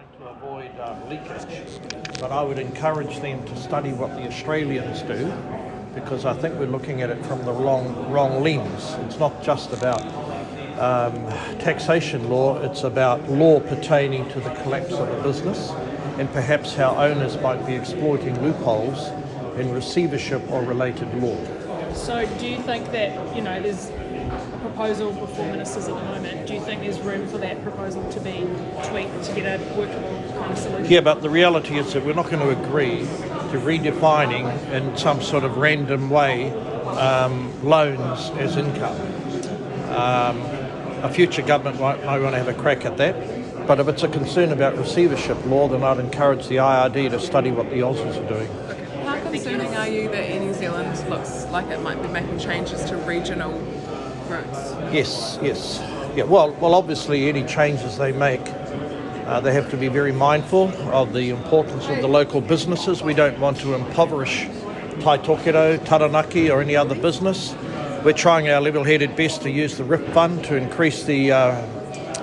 trying to avoid leakage, but I would encourage them to study what the Australians do, because I think we're looking at it from the wrong lens. It's not just about taxation law, it's about law pertaining to the collapse of a business and perhaps how owners might be exploiting loopholes in receivership or related law. So do you think that, there's a proposal before ministers at the moment, do you think there's room for that proposal to be tweaked to get a workable kind of solution? Yeah, but the reality is that we're not going to agree to redefining in some sort of random way loans as income. A future government might want to have a crack at that. But if it's a concern about receivership law, then I'd encourage the IRD to study what the Aussies are doing. How concerning are you that Air New Zealand looks like it might be making changes to regional routes? Yes. Yeah, well, obviously any changes they make, they have to be very mindful of the importance of the local businesses. We don't want to impoverish Tai Tokerau, Taranaki or any other business. We're trying our level-headed best to use the RIP fund to increase the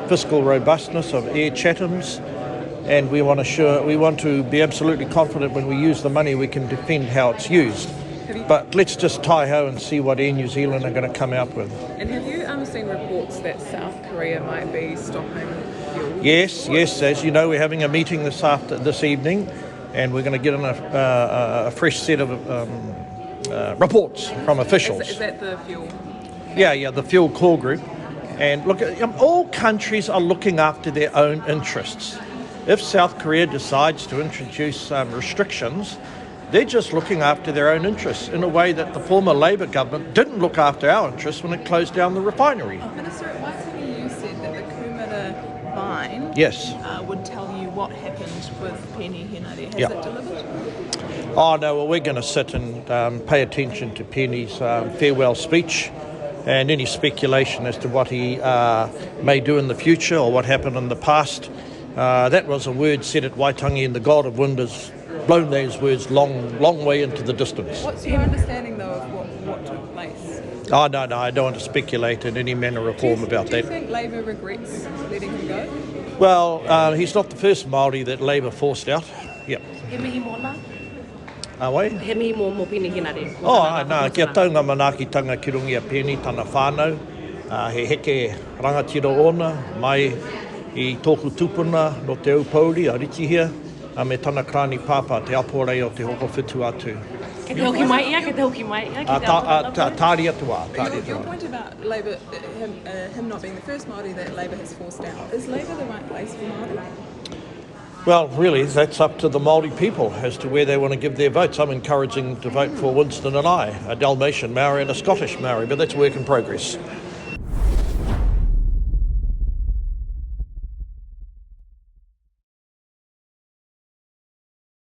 fiscal robustness of Air Chatham's, and we want to be absolutely confident when we use the money we can defend how it's used. But let's just tie-ho and see what Air New Zealand are going to come out with. And have you seen reports that South Korea might be stopping fuel? Yes. As you know, we're having a meeting this evening, and we're going to get in a fresh set of reports from officials. Is that the fuel? Yeah, the fuel core group. And look, all countries are looking after their own interests. If South Korea decides to introduce restrictions, they're just looking after their own interests in a way that the former Labour government didn't look after our interests when it closed down the refinery. Minister, at Waitangi you said that the Kumara vine Yes. would tell you what happened with Penny Henare. Has it delivered? Oh no, well we're going to sit and pay attention to Penny's farewell speech and any speculation as to what he may do in the future or what happened in the past. That was a word said at Waitangi, and the God of Wind has blown those words long way into the distance. What's your understanding, though, of what took place? Oh, no, I don't want to speculate in any manner or form about that. Do you think Labour regrets letting him go? Well, he's not the first Māori that Labour forced out. Yep. Wai? He mihi mō Penny Henare. Nā, kia taunga manaakitanga ki rungi a Penny, tana whānau. He heke rangatira ona, mai I tōku tupuna no te au pauri, a Ritihia, me tana krani pāpā te aporei o te hoko whitu atu. Ke te hoki mai ia, Tāri atua. Your point about Labour, him not being the first Māori that Labour has forced out, is Labour the right place for Māori? Well, really, that's up to the Māori people as to where they want to give their votes. I'm encouraging to vote for Winston and I, a Dalmatian Maori and a Scottish Maori, but that's work in progress.